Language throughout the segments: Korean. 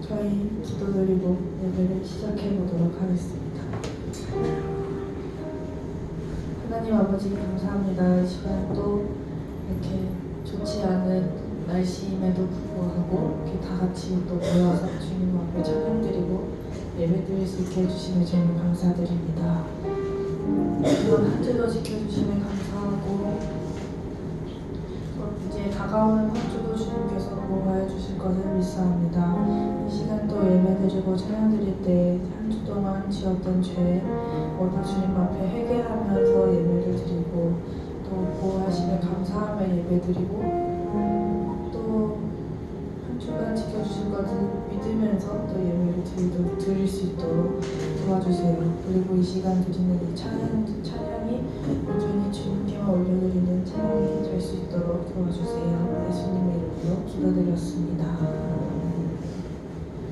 저희 기도드리고 예배를 시작해 보도록 하겠습니다. 하나님 아버지 감사합니다. 이 시간 또 이렇게 좋지 않은 날씨임에도 불구하고 이렇게 다 같이 또 모여서 주님 앞에 찬양드리고 예배드릴 수 있게 해주시면 정말 감사드립니다. 이번 한 주도 지켜주시면 감사하고 이제 다가오는 한 주도 주님께서 보호해 주실 것을 믿사옵니다. 이 시간 또 예배드리고 찬양드릴 때 한 주 동안 지었던 죄 모두 주님 앞에 회개하면서 예배를 드리고 또 보호하시며 감사하며 예배드리고 또 한 주간 지켜주실 것을 믿으면서 또 예배를 드릴 수 있도록 도와주세요. 그리고 이 시간 드리는 이 찬양이 온전히 주님께만 올려드리는 찬양이 될 수 있도록 도와주세요. 예수님의 이름으로 기도드렸습니다.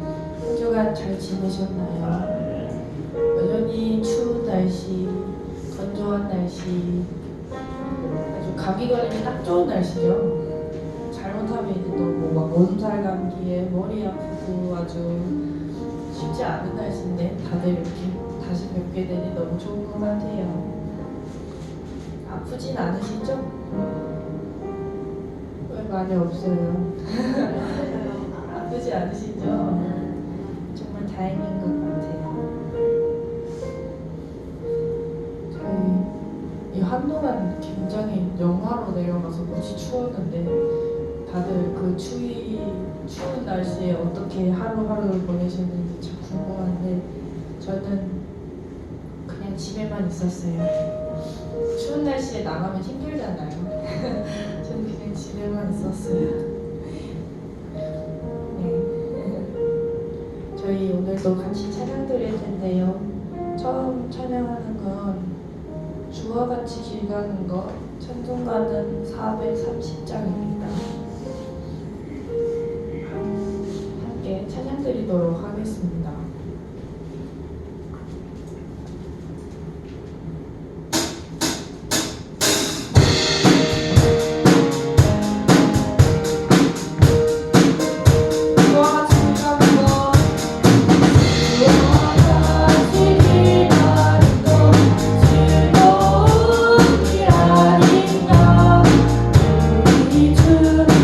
한 주간 잘 지내셨나요? 여전히 추운 날씨, 건조한 날씨, 아주 감기 걸리기 딱 좋은 날씨죠. 잘못하면 이제 또 막 몸살 감기에 머리 아프고 아주 쉽지 않은 날씨인데 다들 이렇게 다시 뵙게 되니 너무 좋은 것 같아요. 아프진 않으시죠? 왜 말이 없어요? 아프지 않으시죠? 정말 다행인 것 같아요. 저희 이 한동안 굉장히 영하로 내려가서 무지 추웠는데 다들 그 추운 날씨에 어떻게 하루하루를 보내셨는지 참 궁금한데 저는 그냥 집에만 있었어요. 추운 날씨에 나가면 힘들잖아요. 저는 그냥 집에만 있었어요. 네. 저희 오늘도 같이 찬양 드릴 텐데요. 처음 찬양하는 건 주와 같이 길 가는 것 찬송가는 430장입니다. 함께 찬양 드리도록 하겠습니다.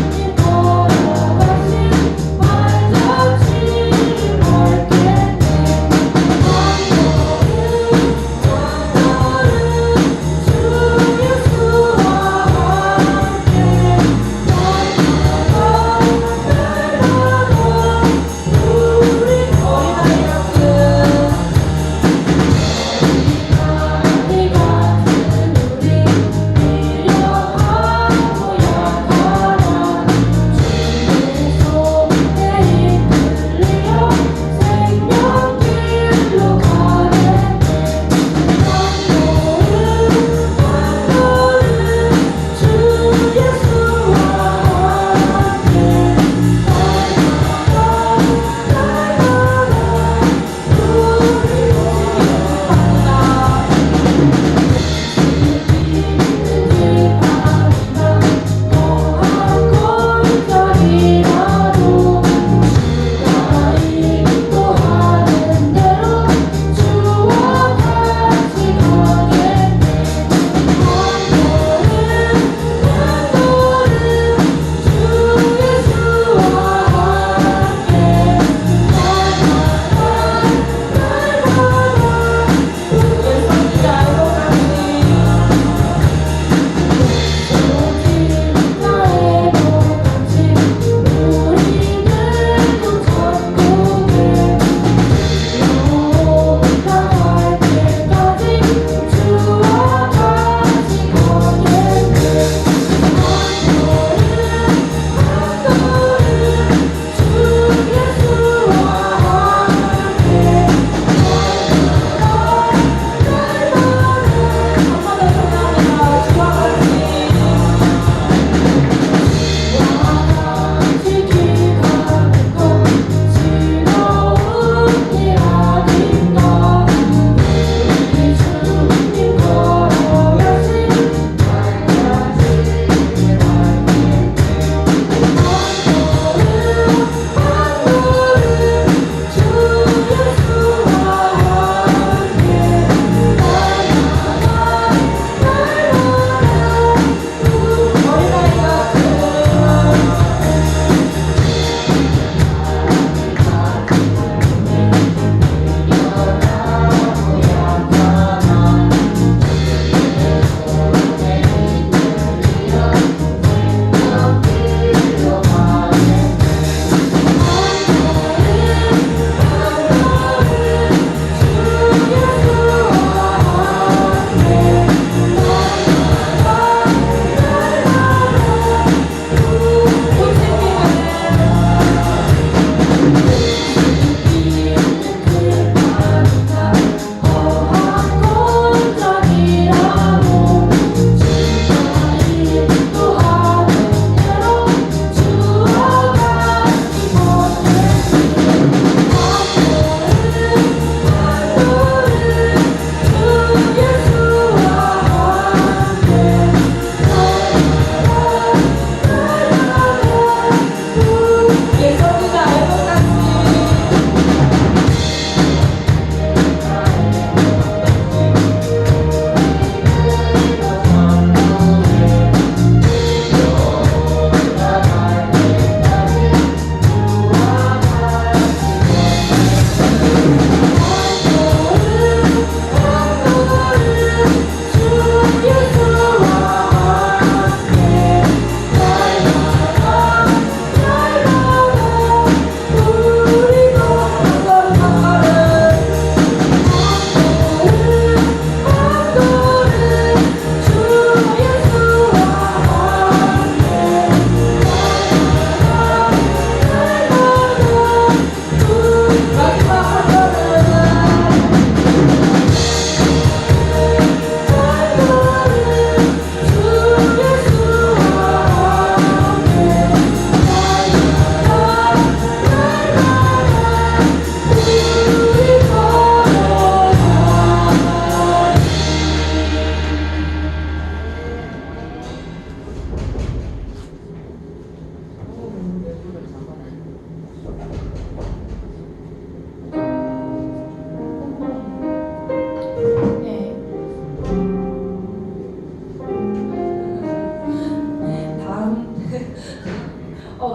주님 돌아가신 말같이 밝게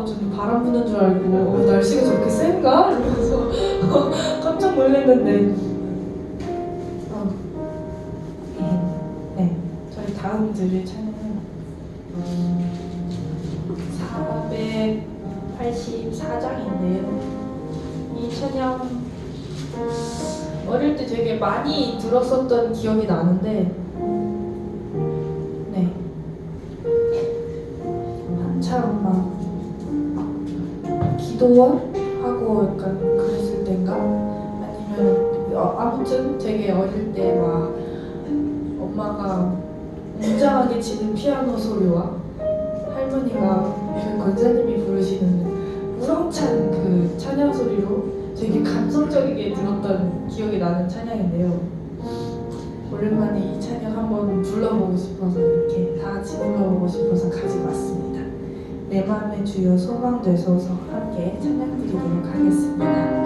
좀 바람 부는 줄 알고 날씨가 저렇게 센가? 이러면서 깜짝 놀랐는데 네, 저희 다음 들을 찬양은 484장인데요. 이 찬양 어릴 때 되게 많이 들었었던 기억이 나는데 네, 한참 막 기도하고 약간 그랬을 땐가? 아니면 아무튼 되게 어릴 때 막 엄마가 웅장하게 치는 피아노 소리와 할머니가 그 권사님이 부르시는 우렁찬 그 찬양 소리로 되게 감성적이게 들었던 기억이 나는 찬양인데요. 오랜만에 이 찬양 한번 불러보고 싶어서 이렇게 다 같이 불러보고 싶어서 가지고 왔습니다. 내 맘에 주여 소망 되소서 함께 찬양 드리도록 하겠습니다.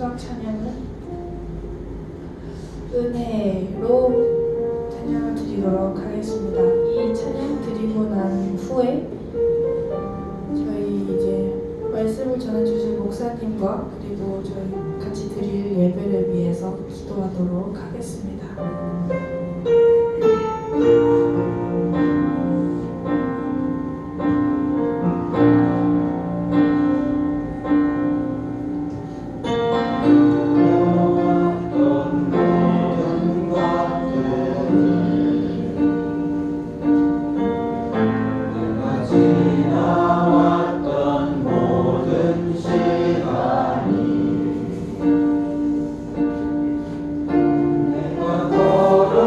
마지막 찬양은 은혜로 찬양을 드리도록 하겠습니다. 이 찬양 드리고 난 후에 저희 이제 말씀을 전해주실 목사님과 그리고 저희 같이 드릴 예배를 위해서 기도하도록 하겠습니다. 걸어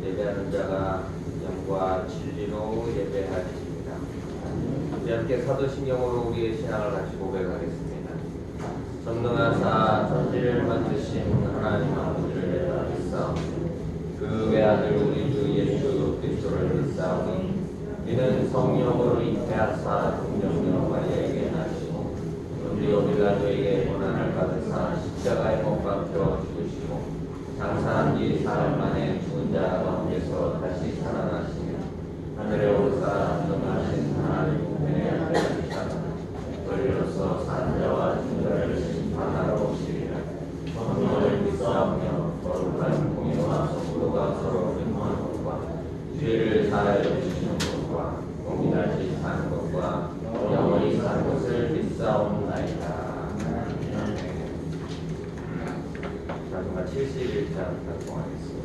예배하는 자가 영과 진리로 예배하리이다. 우리 함께 사도신경으로 우리의 신앙을 같이 고백하겠습니다. 전능하사 천지를 만드신 하나님 아버지를 믿사오니 그 외아들 우리 주 예수 그리스도를 믿사오니 이는 성령으로 잉태하사 동정녀 마리아에게 나시고 본디오 빌라도에게 고난을 받으사 십자가에 못 박혀 죽으시고 장사한 지 사흘 만에 죽은 자 가운데서 다시 살아나시며 하늘에 오르사 전능하신 하나님 우편에 앉으시다가 권리로서 산 자와 죽은 자를 심판하러 오시리라. 성령을 믿사오며 거룩한 공의와 성도가 서로 행하는 것과 죄를 사하여 주시는 것과 공의같이 사는 것과 영원히 사는 것을 믿사옵나이다. 마지막 71장 작성하겠습니다.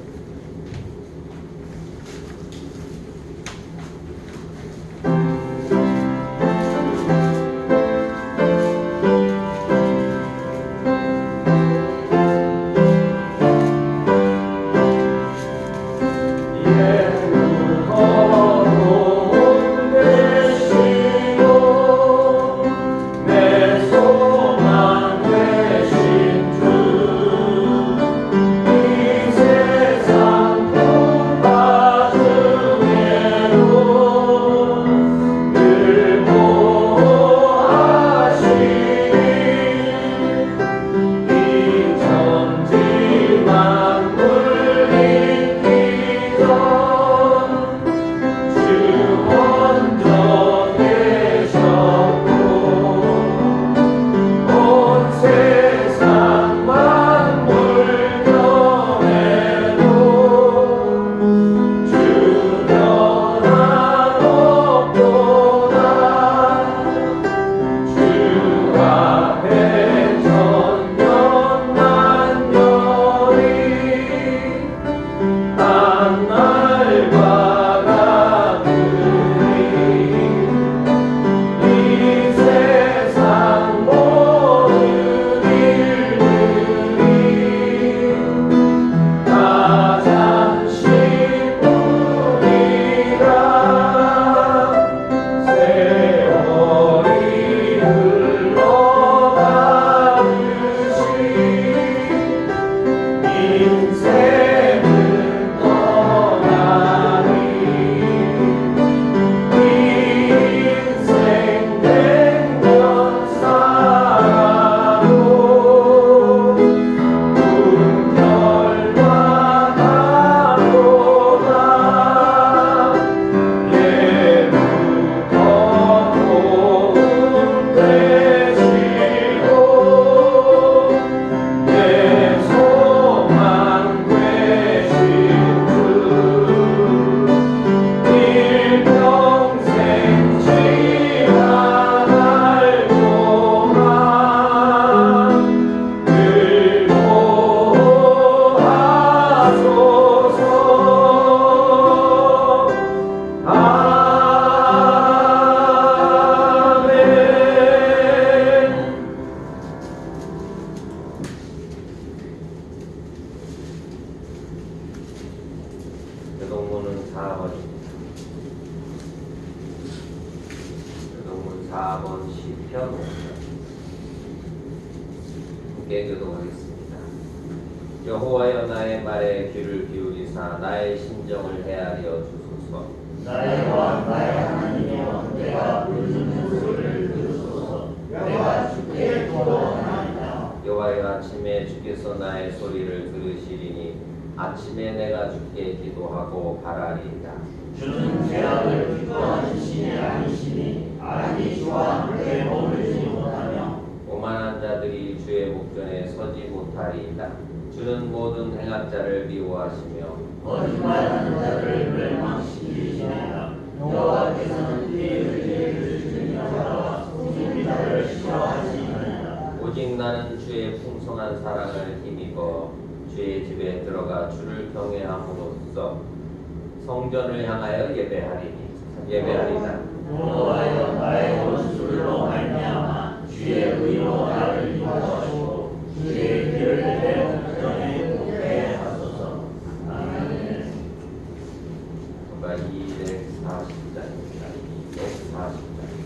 교동문은 4번입니다. 교동문 4번 시편 5편 함께 교동하겠습니다. 여호와여 나의 말에 귀를 기울이사 나의 심정을 헤아려 주소서. 나의 왕 나의 하나님이여 내가 부르짖는 소리를 들으소서. 내가 주께 기도하나이다. 여호와여 아침에 주께서 나의 소리를 들으시리니 아침에 내가 주께 기도하고 바라리이다. 주는 죄악을 기뻐하는 신이 아니시니 악이 주와 함께 머물지 못하며 오만한 자들이 주의 목전에 서지 못하리이다. 주는 모든 행악자를 미워하시며 거짓말하는 자들을 멸망시키시나이다. 여호와께서는 피해를 주는 자와 숨긴 자를 싫어하시나이다. 오직 나는 주의 풍성한 사랑을 힘입어 주의 집에 들어가 주를 경외함으로써 성전을 향하여 예배하리이다. 여호와여 나의 원수로 말미암아 주의 의로 나를 인도하시고 주의 길을 내 목전에 굽게 하소서. 아멘. 본문과 240장입니다. 240장.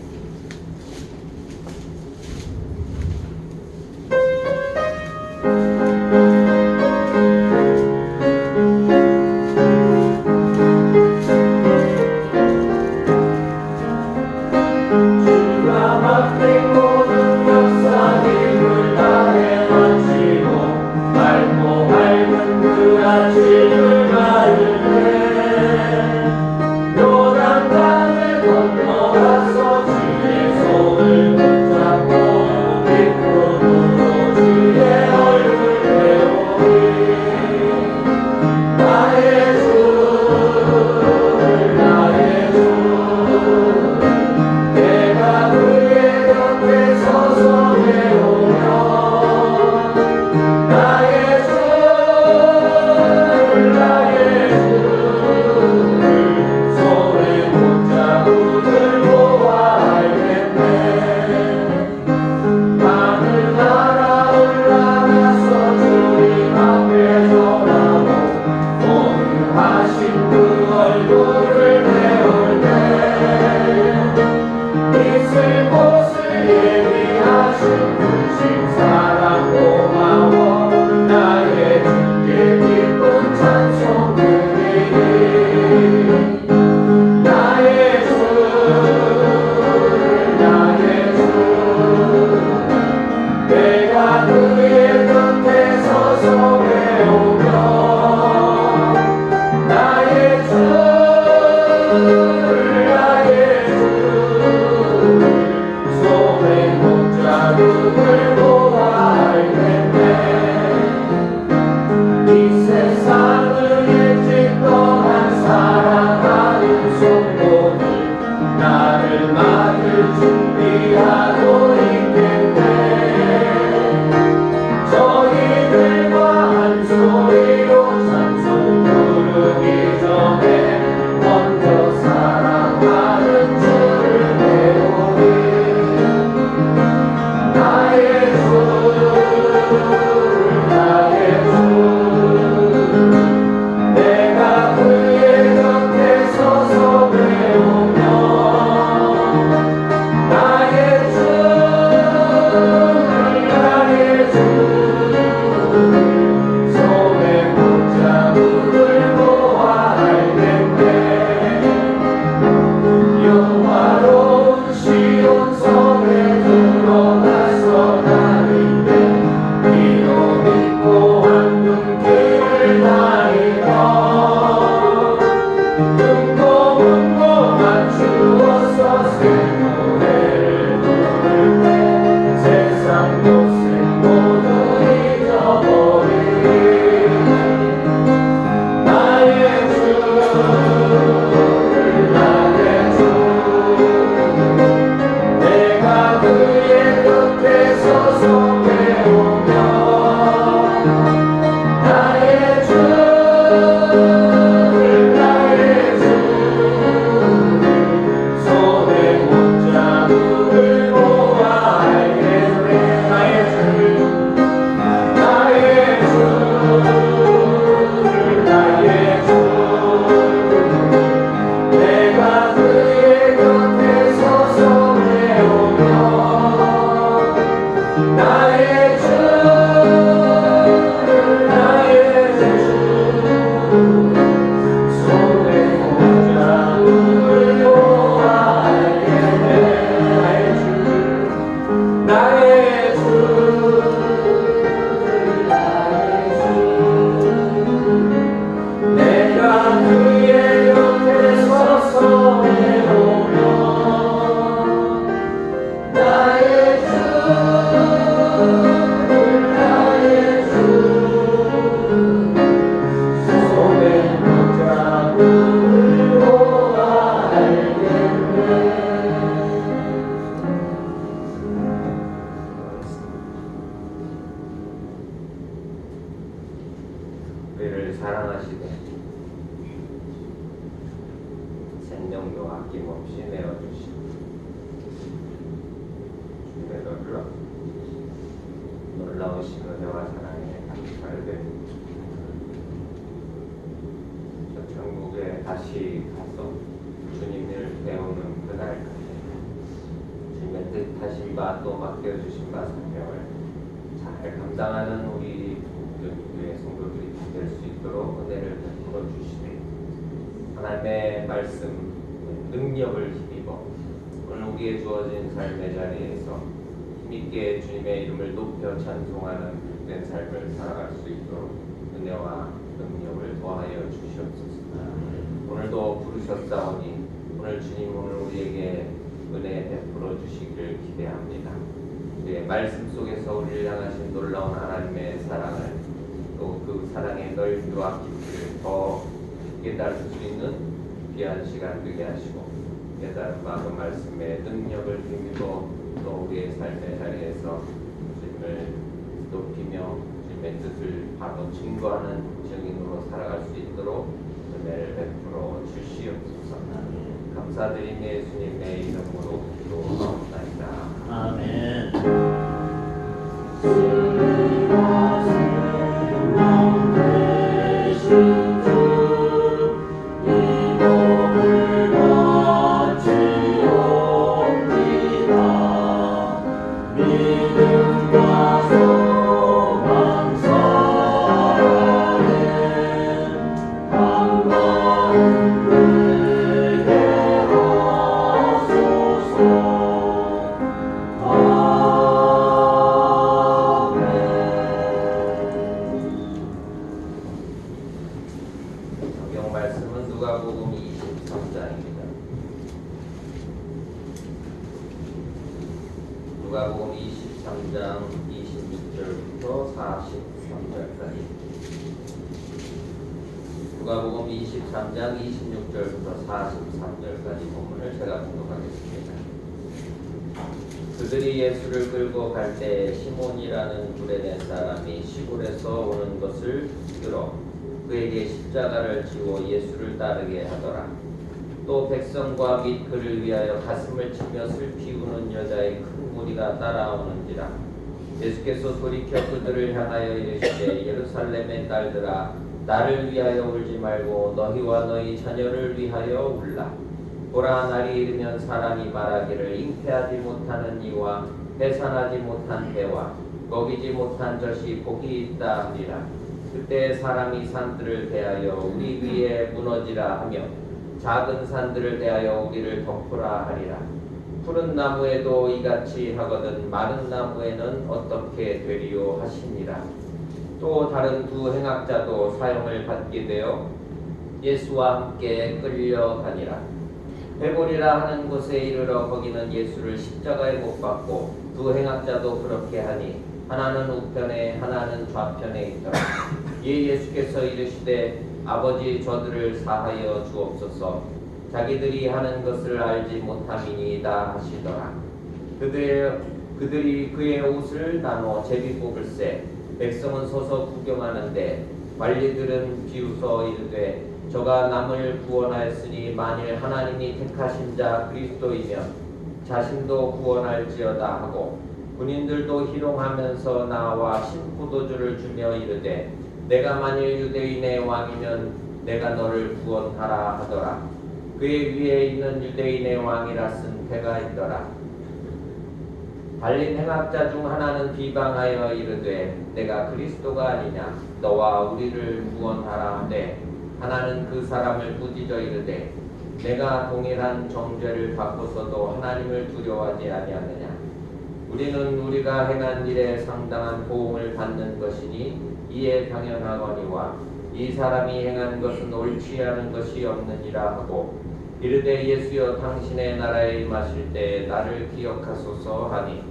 우리를 사랑하시되 생명도 아낌없이 내어주시고 주님의 놀라우신 은혜와 사랑에 감사를 드립니다. 저 천국의 다시 가서 주님을 배우는 그날까지 주님의 뜻하신 바 또 맡겨주신 바 사명을 잘 감당하는 우리 교회 성도들이 될 수 있도록 은혜를 베풀어 주시되 하나님의 말씀 능력을 힘입어 오늘 우리의 주어진 삶의 자리에서 힘있게 주님의 이름을 높여 찬송하는 된 삶을 살아갈 수 있도록 은혜와 능력을 더하여 주시옵소서. 오늘도 부르셨사오니 오늘 주님 오늘 우리에게 은혜 베풀어 주시기를 기대합니다. 우리의 말씀 속에서 우리를 향하신 놀라운 하나님의 사랑을 또 그 사랑의 넓이와 깊이를 더 깨달을 수 있는 귀한 시간 되게 하시고 깨달은 그 말씀의 능력을 힘입어 또 우리의 삶의 자리에서 주님을 높이며 주님의 뜻을 바로 증거하는 증인으로 살아갈 수 있도록 은혜를 베풀어 주시옵소서. 감사드리며 예수님의 이름으로 기도하옵나이다. 아멘. 성경 말씀은 누가복음 23장입니다. 누가복음 23장 26절부터 43절까지 누가복음 23장 26절부터 43절까지 본문을 제가 봉독하겠습니다. 그들이 예수를 끌고 갈 때 시몬이라는 구레네 사람이 시골에서 오는 것을 들어 그에게 십자가를 지고 예수를 따르게 하더라. 또 백성과 및 그를 위하여 가슴을 치며 슬피 우는 여자의 큰 무리가 따라오는지라. 예수께서 돌이켜 그들을 향하여 이르시되 예루살렘의 딸들아 나를 위하여 울지 말고 너희와 너희 자녀를 위하여 울라. 보라 날이 이르면 사람이 말하기를 잉태하지 못하는 이와 해산하지 못한 배와 먹이지 못한 젖이 복이 있다 하리라. 그때 사람이 산들을 대하여 우리 위에 무너지라 하며 작은 산들을 대하여 우리를 덮으라 하리라. 푸른 나무에도 이같이 하거든 마른 나무에는 어떻게 되리요 하시니라. 또 다른 두 행악자도 사형을 받게 되어 예수와 함께 끌려가니라. 회골이라 하는 곳에 이르러 거기는 예수를 십자가에 못 박고 두 행악자도 그렇게 하니 하나는 우편에 하나는 좌편에 있더라. 이에 예수께서 이르시되 아버지 저들을 사하여 주옵소서. 자기들이 하는 것을 알지 못함이니이다 하시더라. 그들이 그의 옷을 나눠 제비 뽑을세. 백성은 서서 구경하는데 관리들은 비웃어 이르되 저가 남을 구원하였으니 만일 하나님이 택하신 자 그리스도이면 자신도 구원할지어다 하고 군인들도 희롱하면서 나와 신포도주를 주며 이르되 내가 만일 유대인의 왕이면 내가 너를 구원하라 하더라. 그의 위에 있는 유대인의 왕이라 쓴 패가 있더라. 달린 행악자 중 하나는 비방하여 이르되 내가 그리스도가 아니냐 너와 우리를 구원하라 하되 하나는 그 사람을 꾸짖어 이르되 내가 동일한 정죄를 받고서도 하나님을 두려워하지 아니하느냐. 우리는 우리가 행한 일에 상당한 보응을 받는 것이니 이에 당연하거니와 이 사람이 행한 것은 옳지 않은 것이 없느니라 하고 이르되 예수여 당신의 나라에 임하실 때에 나를 기억하소서 하니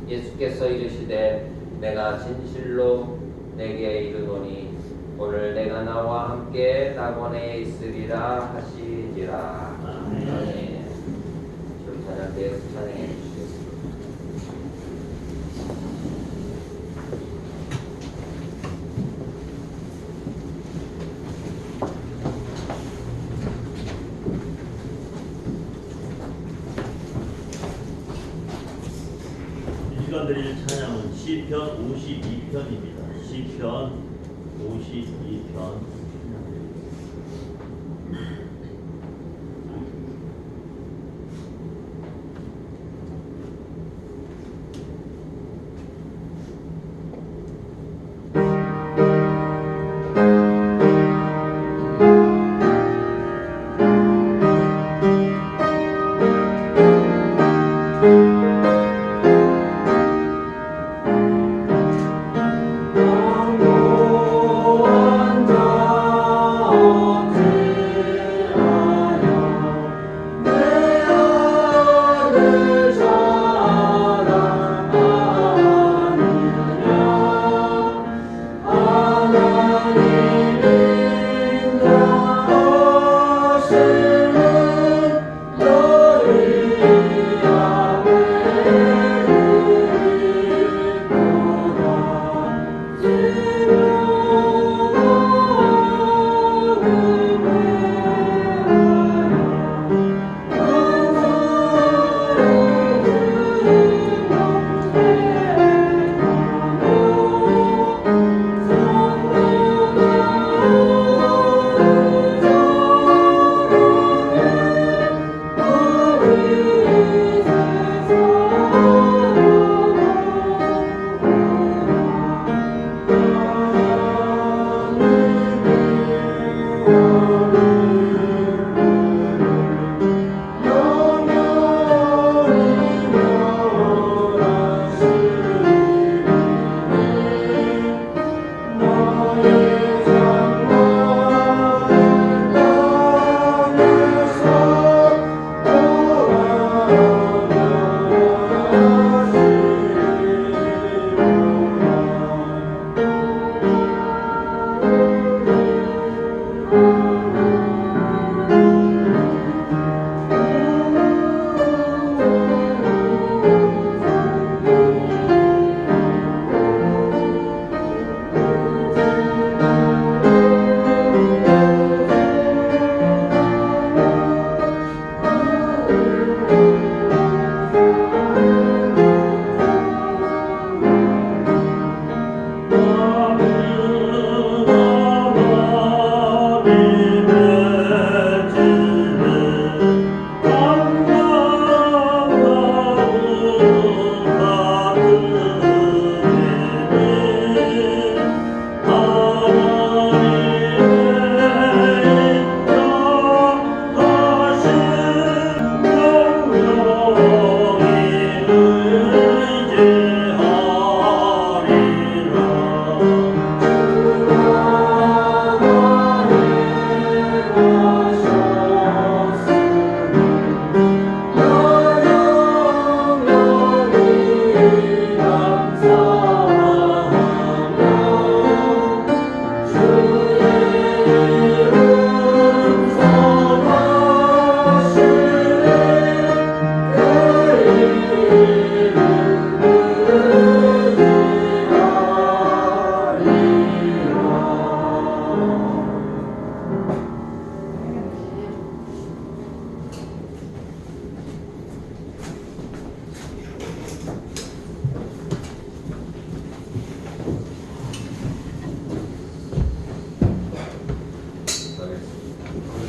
예수께서 이르시되 내가 진실로 내게 이르노니 오늘 내가 나와 함께 낙원에 있으리라 하시니라. 아멘. 좀 찬양대에서 찬양해 주시겠습니다. 우리가 드릴 찬양은 시편 52편입니다. 시편 52편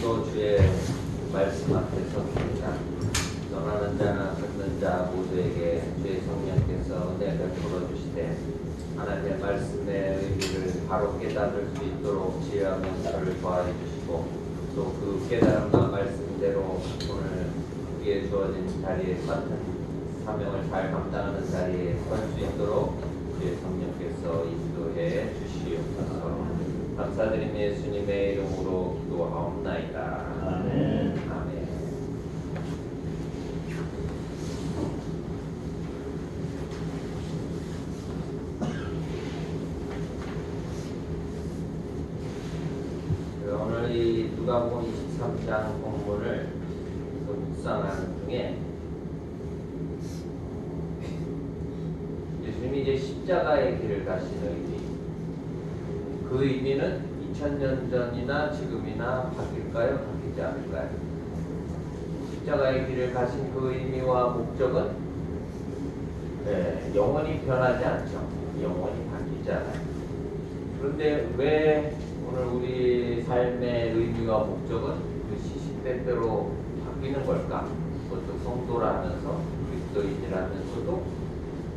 믿음으로 주의 말씀 앞에 섰습니다. 떠나는 자나 듣는 자 모두에게 주의 성령께서 은혜 베풀어 주시되 하나님의 말씀의 의미를 바로 깨달을 수 있도록 지혜와 명철을 더하여 주시고 또 그 깨달음과 말씀대로 오늘 우리에 주어진 자리에 맡은 사명을 잘 감당하는 자리에 설 수 있도록 주의 성령께서 인도해 주시옵소서. 감사드리며 예수님의 이름으로 기도하옵나이다. 아멘. 아멘. 오늘 이 누가복음 23장 본문을 묵상하는 중에 예수님이 이제 십자가의 길을 가신 의미, 그 의미는 2000년 전이나 지금이나 바뀔까요? 바뀌지 않을까요? 십자가의 길을 가신 그 의미와 목적은 영원히 변하지 않죠. 영원히 바뀌지 않아요. 그런데 왜 오늘 우리 삶의 의미와 목적은 그 시시때때로 바뀌는 걸까? 그것도 성도라면서 그리스도인이라면서도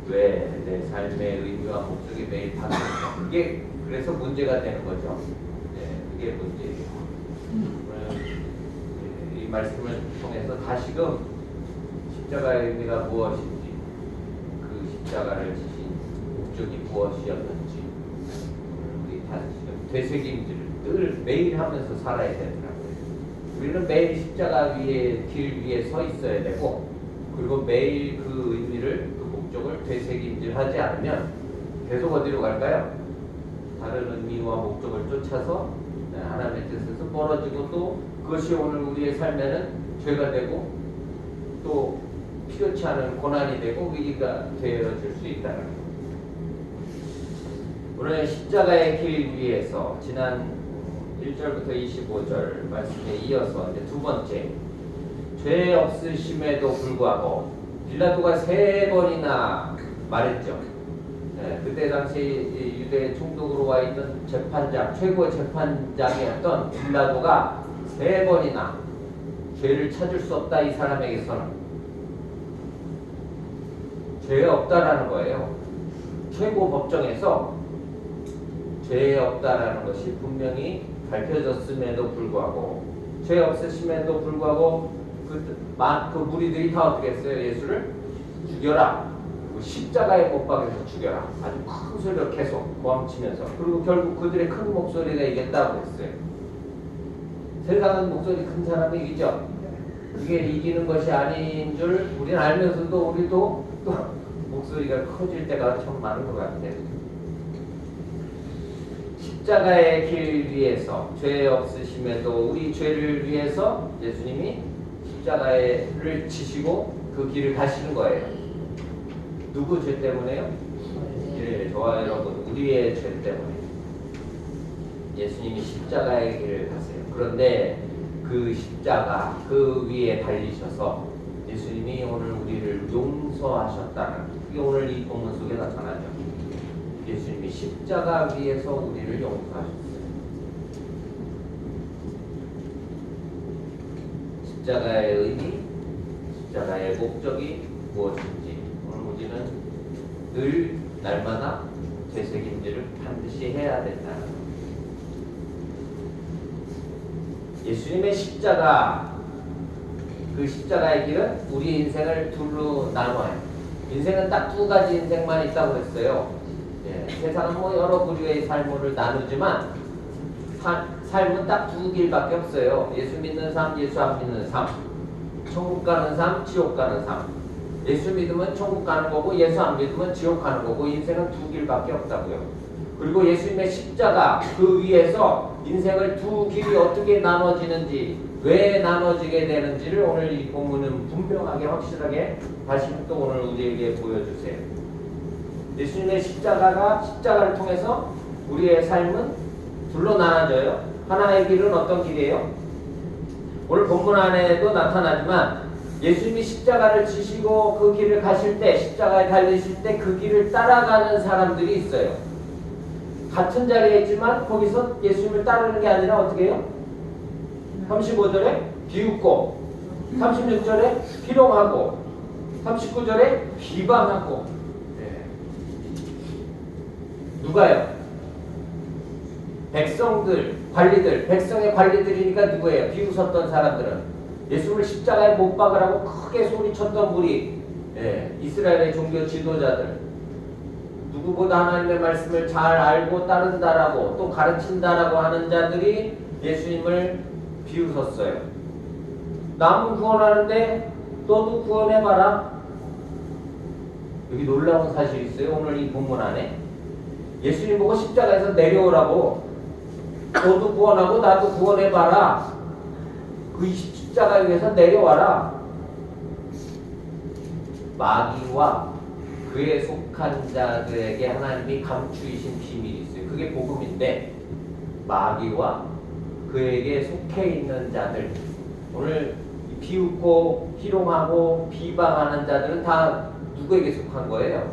왜 내 삶의 의미와 목적이 매일 바뀌는가? 그게 그래서 문제가 되는 거죠. 그게 문제예요. 오늘 이 말씀을 통해서 다시금 십자가의 의미가 무엇인지, 그 십자가를 지신 목적이 무엇이었는지 우리 다시금 되새김질을 늘 매일 하면서 살아야 되더라고요. 우리는 매일 십자가 위에 길 위에 서 있어야 되고, 그리고 매일 그 의미를 그 목적을 되새김질하지 않으면 계속 어디로 갈까요? 다른 의미와 목적을 쫓아서 하나님의 뜻에서 멀어지고, 또 그것이 오늘 우리의 삶에는 죄가 되고 또 필요치 않은 고난이 되고 위기가 되어질 수 있다는 것. 오늘 십자가의 길 위에서 지난 1절부터 25절 말씀에 이어서 이제 두 번째, 죄 없으심에도 불구하고 빌라도가 3번이나 말했죠. 그때 당시 유대 총독으로 와 있던 재판장, 최고 재판장이었던 빌라도가 3번이나 죄를 찾을 수 없다, 이 사람에게서는. 죄 없다라는 거예요. 최고 법정에서 죄 없다라는 것이 분명히 밝혀졌음에도 불구하고, 죄 없으심에도 불구하고 그 무리들이 다 어떻게 했어요? 예수를 죽여라, 십자가에 못 박여서 죽여라, 아주 큰 소리로 계속 고함치면서, 그리고 결국 그들의 큰 목소리가 이겼다고 했어요. 세상은 목소리 큰 사람이 이기죠. 그게 이기는 것이 아닌 줄 우리는 알면서도 우리도 또 목소리가 커질 때가 참 많은 것 같아요. 십자가의 길 위에서 죄 없으심에도 우리 죄를 위해서 예수님이 십자가를 지시고 그 길을 가시는 거예요. 누구 죄 때문에요? 예, 저와 여러분, 우리의 죄 때문에 예수님이 십자가의 길을 가세요. 그런데 그 십자가 그 위에 달리셔서 예수님이 오늘 우리를 용서하셨다는, 그게 오늘 이 본문 속에 나타나죠. 예수님이 십자가 위에서 우리를 용서하셨어요. 십자가의 의미, 십자가의 목적이 무엇인지 오늘 우리는 늘 날마다 되새김질을 반드시 해야 된다는 것. 예수님의 십자가, 그 십자가의 길은 우리 인생을 둘로 나눠요. 인생은 딱 2가지 인생만 있다고 했어요. 세상은 뭐 여러 부류의 삶을 나누지만 삶은 딱 2길밖에 없어요. 예수 믿는 삶, 예수 안 믿는 삶. 천국 가는 삶, 지옥 가는 삶. 예수 믿으면 천국 가는 거고 예수 안 믿으면 지옥 가는 거고, 인생은 2길밖에 없다고요. 그리고 예수님의 십자가 그 위에서 인생을 2길이 어떻게 나눠지는지, 왜 나눠지게 되는지를 오늘 이 본문은 분명하게 확실하게 다시 또 오늘 우리에게 보여주세요. 예수님의 십자가를 통해서 우리의 삶은 둘로 나눠져요. 하나의 길은 어떤 길이에요? 오늘 본문 안에도 나타나지만 예수님이 십자가를 지시고 그 길을 가실 때, 십자가에 달리실 때 그 길을 따라가는 사람들이 있어요. 같은 자리에 있지만 거기서 예수님을 따르는 게 아니라 어떻게 해요? 35절에 비웃고, 36절에 희롱하고, 39절에 비방하고. 네. 누가요? 백성들, 관리들, 백성의 관리들이니까 누구예요? 비웃었던 사람들은 예수를 십자가에 못 박으라고 크게 소리쳤던 무리, 이스라엘의 종교 지도자들, 누구보다 하나님의 말씀을 잘 알고 따른다라고 또 가르친다라고 하는 자들이 예수님을 비웃었어요. 남은 구원하는데 너도 구원해봐라. 여기 놀라운 사실이 있어요. 오늘 이 본문 안에 예수님 보고 십자가에서 내려오라고, 너도 구원하고 나도 구원해봐라. 그 십자가 위에서 내려와라. 마귀와 그에 속한 자들에게 하나님이 감추이신 비밀이 있어요. 그게 복음인데, 마귀와 그에게 속해 있는 자들, 오늘 비웃고 희롱하고 비방하는 자들은 다 누구에게 속한 거예요?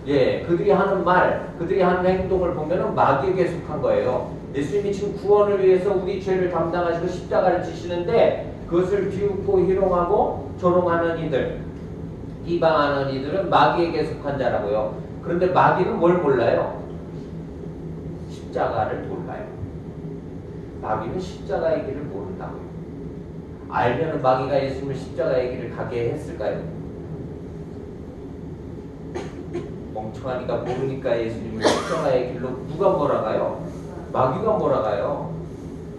예, 그들이 하는 말, 그들이 하는 행동을 보면은 마귀에게 속한 거예요. 예수님이 지금 구원을 위해서 우리 죄를 담당하시고 십자가를 지시는데 그것을 비웃고 희롱하고 조롱하는 이들, 비방하는 이들은 마귀에게 속한 자라고요. 그런데 마귀는 뭘 몰라요? 십자가를 몰라요. 마귀는 십자가의 길을 모른다고요. 알면은 마귀가 예수님을 십자가의 길을 가게 했을까요? 멍청하니까 모르니까 예수님을 십자가의 길로 누가 몰아가요? 마귀가 몰아가요.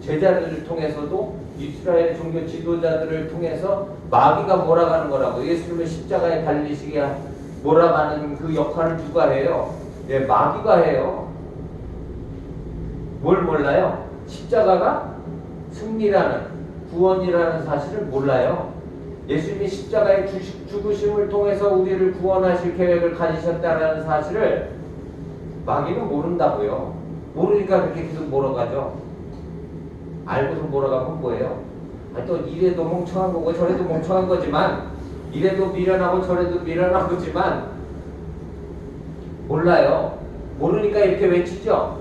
제자들을 통해서도 이스라엘 종교 지도자들을 통해서 마귀가 몰아가는 거라고. 예수님을 십자가에 달리시게 몰아가는 그 역할을 누가 해요? 예, 마귀가 해요. 뭘 몰라요? 십자가가 승리라는, 구원이라는 사실을 몰라요. 예수님이 십자가의 죽으심을 통해서 우리를 구원하실 계획을 가지셨다는 사실을 마귀는 모른다고요. 모르니까 그렇게 계속 몰아가죠. 알고서 몰아가면 뭐예요? 또 이래도 멍청한 거고 저래도 멍청한 거지만, 이래도 미련하고 저래도 미련한 거지만 몰라요. 모르니까 이렇게 외치죠.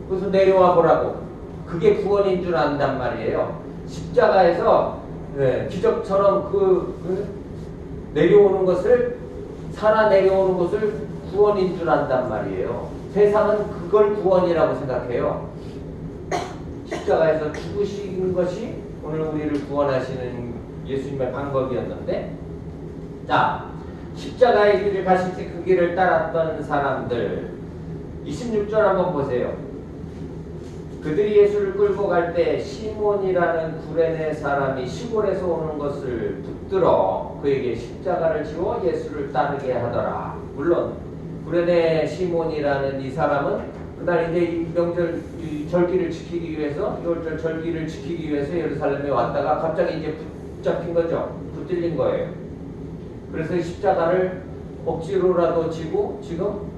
그래서 내려와 보라고. 그게 구원인 줄 안단 말이에요. 십자가에서 기적처럼 내려오는 것을, 살아 내려오는 것을 구원인 줄 안단 말이에요. 세상은 그걸 구원이라고 생각해요. 십자가에서 죽으시는 것이 오늘 우리를 구원하시는 예수님의 방법이었는데, 자, 십자가의 길을 가실 때 그 길을 따랐던 사람들, 26절 한번 보세요. 그들이 예수를 끌고 갈 때 시몬이라는 구레네 사람이 시골에서 오는 것을 붙들어 그에게 십자가를 지워 예수를 따르게 하더라. 물론 구레네 시몬이라는 이 사람은 그날 이제 이 명절 이 절기를 지키기 위해서, 6월절 절기를 지키기 위해서 예루살렘에 왔다가 갑자기 이제 붙잡힌 거죠. 붙들린 거예요. 그래서 십자가를 억지로라도 지고 지금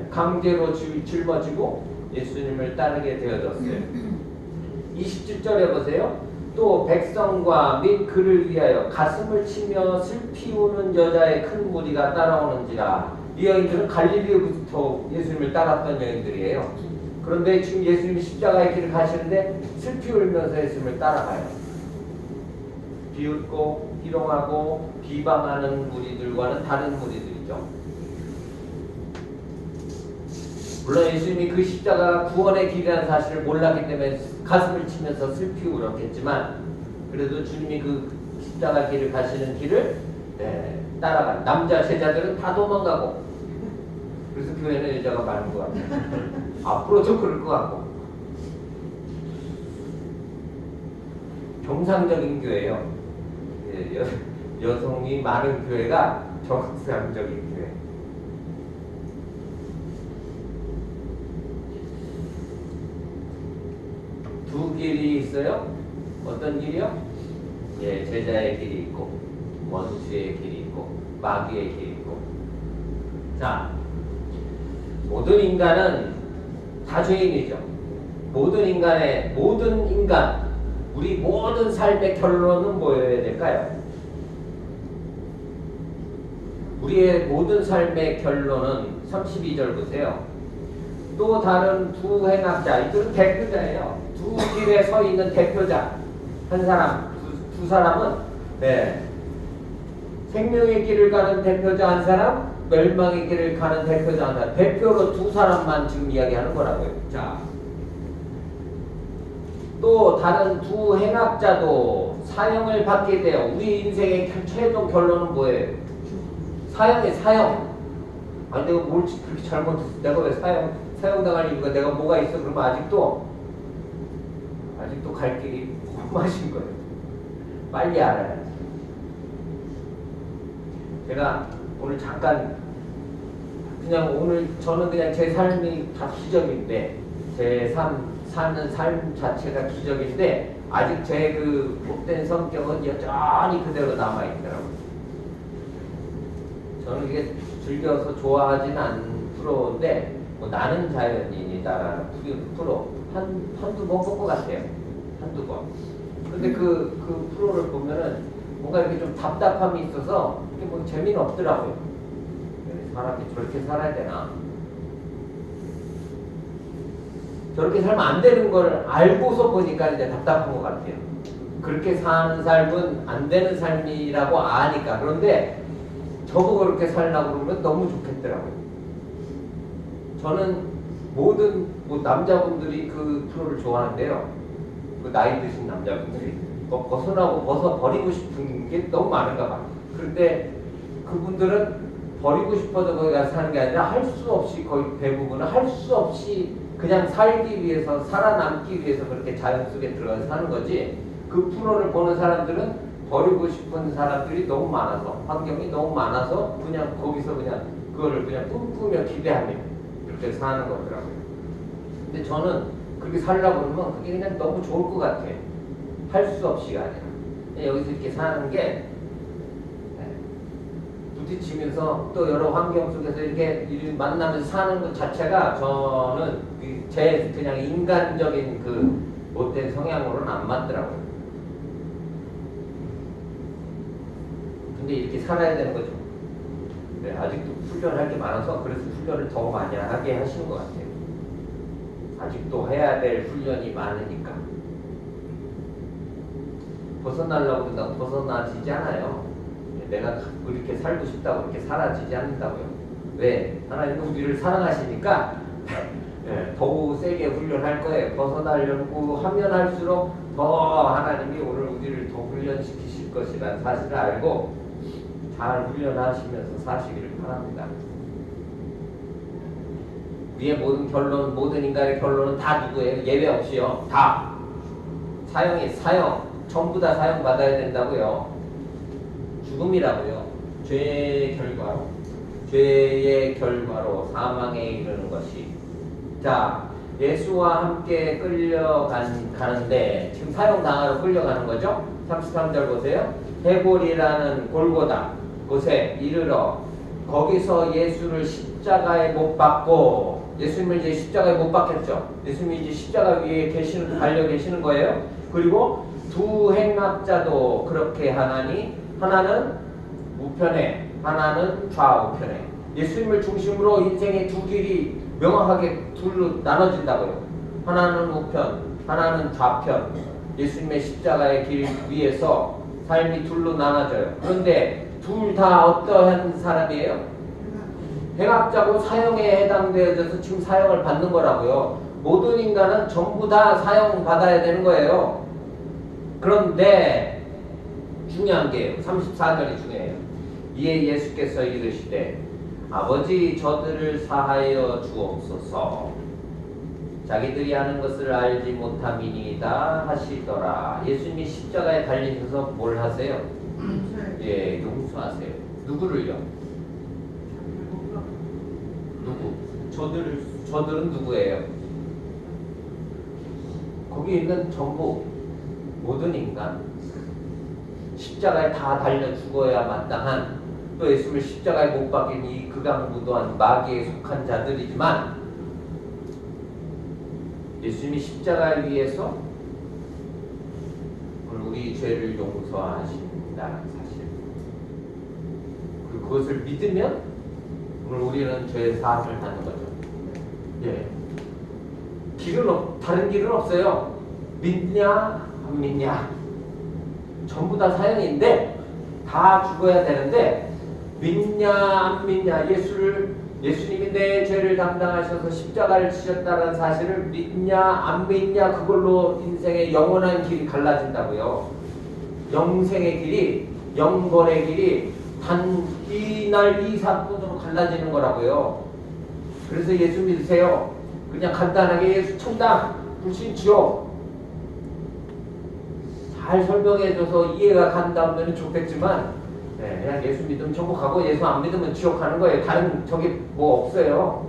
강제로 짊어지고 예수님을 따르게 되어졌어요. 27절에 보세요. 또 백성과 및 그를 위하여 가슴을 치며 슬피 우는 여자의 큰 무리가 따라오는지라. 이 여인들은 갈릴리부터 예수님을 따랐던 여인들이에요. 그런데 지금 예수님이 십자가의 길을 가시는데 슬피 울면서 예수님을 따라가요. 비웃고 희롱하고 비방하는 무리들과는 다른 무리들이죠. 물론 예수님이 그 십자가가 구원의 길이라는 사실을 몰랐기 때문에 가슴을 치면서 슬피 울었겠지만, 그래도 주님이 그 십자가 길을 가시는 길을 따라간 남자 제자들은 다 도망가고, 그래서 교회는 여자가 많은 것 같아요. 앞으로도 그럴 것 같고. 정상적인 교회예요. 여성이 많은 교회가 정상적인 교회. 두 길이 있어요. 어떤 길이요? 예, 제자의 길이 있고, 원수의 길이 있고, 마귀의 길이 있고. 자, 모든 인간은 다 죄인이죠. 모든 인간, 우리 모든 삶의 결론은 뭐여야 될까요? 우리의 모든 삶의 결론은 32절 보세요. 또 다른 두 행악자, 이들은 대표자예요. 두 길에 서 있는 대표자 한 사람, 두 사람은 생명의 길을 가는 대표자 한 사람, 멸망의 길을 가는 대표자 한 사람, 대표로 두 사람만 지금 이야기하는 거라고요. 자, 또 다른 두 행악자도 사형을 받게 돼요. 우리 인생의 최종 결론은 뭐예요? 사형이에요. 사형. 아니 내가 뭘 그렇게 잘못했어? 내가 왜 사형당할 이유가 내가 뭐가 있어? 그러면 아직도 갈 길이 험하신 거예요. 빨리 알아야지. 제가 오늘 잠깐 오늘 저는 그냥 제 삶이 다 기적인데 제 사는 삶 자체가 기적인데 아직 제 그 못된 성격은 여전히 그대로 남아있더라고요. 저는 이게 즐겨서 좋아하진 않는 프로인데 뭐 나는 자연인이다라는 프로 한두 번 본 것 같아요. 한두 번. 근데 그 프로를 보면은 뭔가 이렇게 좀 답답함이 있어서 이게 뭐 재미는 없더라고요. 사람이 저렇게 살아야 되나? 저렇게 살면 안 되는 걸 알고서 보니까 이제 답답한 것 같아요. 그렇게 사는 삶은 안 되는 삶이라고 아니까. 그런데 저보고 그렇게 살려고 그러면 너무 좋겠더라고요. 저는 모든 남자분들이 그 프로를 좋아하는데요. 그 나이 드신 남자분들이 벗어버리고 싶은 게 너무 많은가 봐. 그런데 그분들은 버리고 싶어서 거기 가서 사는 게 아니라 할 수 없이 거의 대부분은 할 수 없이 그냥 살기 위해서 살아남기 위해서 그렇게 자연 속에 들어가서 사는 거지. 그 프로를 보는 사람들은 버리고 싶은 사람들이 너무 많아서 환경이 너무 많아서 그냥 거기서 그냥 그거를 그냥 꿈꾸며 기대하며 그렇게 사는 거더라고요. 근데 저는 그렇게 살려고 그러면 그게 그냥 너무 좋을 것 같아. 할 수 없이가 아니라 여기서 이렇게 사는 게 부딪히면서 또 여러 환경 속에서 이렇게 만나면서 사는 것 자체가 저는 제 그냥 인간적인 그 못된 성향으로는 안 맞더라고요. 근데 이렇게 살아야 되는 거죠. 네, 아직도 훈련할 게 많아서 그래서 훈련을 더 많이 하게 하시는 것 같아요. 아직도 해야 될 훈련이 많으니까. 벗어나려고 그런다고 벗어나지지 않아요. 내가 그렇게 살고 싶다고 그렇게 사라지지 않는다고요. 왜? 하나님은 우리를 사랑하시니까 더욱 세게 훈련할 거예요. 벗어나려고 하면 할수록 더 하나님이 오늘 우리를 더 훈련시키실 것이라는 사실을 알고 잘 훈련하시면서 사시기를 바랍니다. 우리의 모든 인간의 결론은 다 누구예요? 예외 없이요. 다 사형 전부 다 사형받아야 된다고요. 죽음이라고요. 죄의 결과로 사망에 이르는 것이. 자, 예수와 함께 가는데 지금 사형당하러 끌려가는 거죠. 33절 보세요. 헤볼이라는 골고다 곳에 이르러 거기서 예수를 십자가에 못 박고, 예수님을 이제 십자가에 못 박혔죠. 예수님이 이제 십자가 위에 달려 계시는 거예요. 그리고 두 행악자도 그렇게 하나니 하나는 우편에 하나는 좌우편에. 예수님을 중심으로 인생의 두 길이 명확하게 둘로 나눠진다고요. 하나는 우편, 하나는 좌편. 예수님의 십자가의 길 위에서 삶이 둘로 나눠져요. 그런데 둘 다 어떠한 사람이에요? 행악자고 사형에 해당되어져서 지금 사형을 받는 거라고요. 모든 인간은 전부 다 사형받아야 되는 거예요. 그런데 중요한 게 34절이 중요해요. 이에 예수께서 이르시되 아버지 저들을 사하여 주옵소서. 자기들이 하는 것을 알지 못함이니이다 하시더라. 예수님이 십자가에 달리셔서 뭘 하세요? 예, 용서하세요. 누구를요? 저들은 누구예요? 거기 있는 전부 모든 인간, 십자가에 다 달려 죽어야 마땅한, 또 예수님을 십자가에 못 박힌 이 극악무도한 마귀에 속한 자들이지만 예수님이 십자가 위에서 우리 죄를 용서하신다는 사실, 그리고 그것을 믿으면 오늘 우리는 죄의 사함을 받는 거죠. 예. 다른 길은 없어요. 믿냐 안 믿냐 전부 다 사형인데 다 죽어야 되는데 믿냐 안 믿냐 예수님이 내 죄를 담당하셔서 십자가를 지셨다는 사실을 믿냐 안 믿냐 그걸로 인생의 영원한 길이 갈라진다고요. 영생의 길이 영벌의 길이 단 이날 이 사건으로 갈라지는 거라고요. 그래서 예수 믿으세요. 그냥 간단하게 예수 천당 불신 지옥 잘 설명해줘서 이해가 간다면 좋겠지만 그냥 예수 믿으면 천국 가고 예수 안 믿으면 지옥 가는 거예요. 다른 저기 뭐 없어요.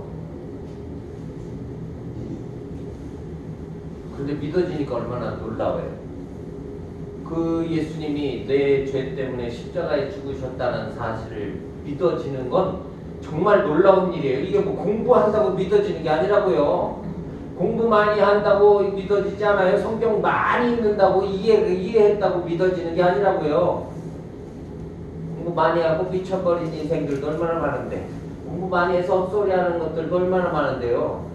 근데 믿어지니까 얼마나 놀라워요. 그 예수님이 내 죄 때문에 십자가에 죽으셨다는 사실을 믿어지는 건 정말 놀라운 일이에요. 이게 뭐 공부한다고 믿어지는 게 아니라고요. 공부 많이 한다고 믿어지지 않아요. 성경 많이 읽는다고 이해했다고 믿어지는 게 아니라고요. 공부 많이 하고 미쳐버린 인생들도 얼마나 많은데 공부 많이 해서 헛소리하는 것들도 얼마나 많은데요.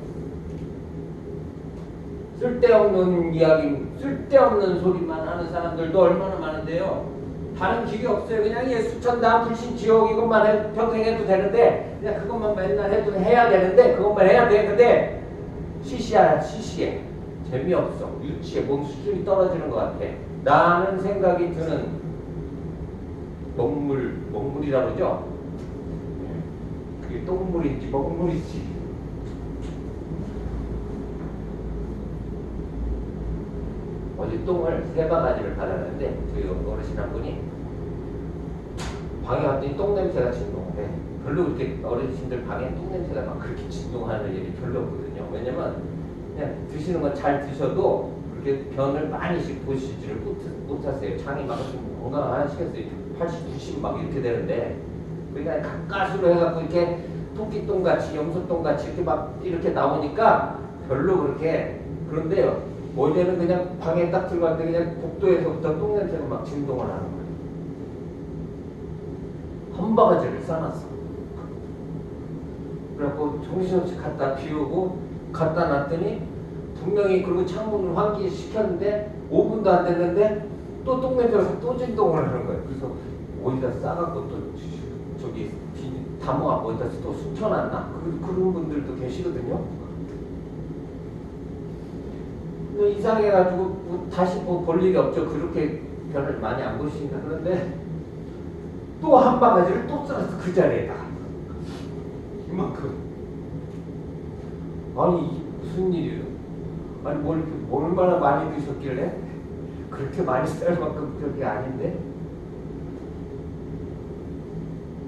쓸데없는 이야기, 쓸데없는 소리만 하는 사람들도 얼마나 많은데요. 다른 길이 없어요. 그냥 예수 천당 불신 지옥 이것만 평생 해도 되는데 그냥 그것만 맨날 해도 해야 되는데 그것만 해야 돼. 근데 시시해. 재미없어. 유치해. 몸 수준이 떨어지는 것 같아. 라는 생각이 드는 먹물이라고 그러죠? 그게 똥물인지 먹물인지. 어제 똥을 3바가지를 받았는데 저희 어르신 한 분이 방에 갔더니 똥 냄새가 진동해. 별로 그렇게 어르신들 방에 똥 냄새가 막 그렇게 진동하는 일이 별로 없거든요. 왜냐면 그냥 드시는 건 잘 드셔도 그렇게 변을 많이씩 보시지를 못하세요. 장이 막 건강하시겠어요. 80, 90 막 이렇게 되는데 그러니까 가까스로 해갖고 이렇게 토끼똥같이 염소똥같이 이렇게 막 이렇게 나오니까 별로 그렇게. 그런데요 어제는 그냥 방에 딱 들어갔는데 그냥 복도에서부터 똥 냄새가 막 진동을 하는 거예요. 한 바가지를 싸놨어. 그래갖고 정신없이 갖다 비우고 갖다 놨더니 분명히 그리고 창문을 환기시켰는데 5분도 안 됐는데 또 똥 냄새가 또 진동을 하는 거예요. 그래서 어디다 싸갖고 또 저기 담아갖고 어디다 또 숨겨놨나? 그런 분들도 계시거든요. 이상해가지고 뭐 다시 뭐 볼 일이 없죠. 그렇게 변을 많이 안 보시니까. 그런데 또 한 바가지를 또 써놨어. 그 자리에다가 이만큼. 아니 무슨 일이에요? 아니 뭘 이렇게 얼마나 많이 드셨길래 그렇게 많이 쌀 만큼 그게 아닌데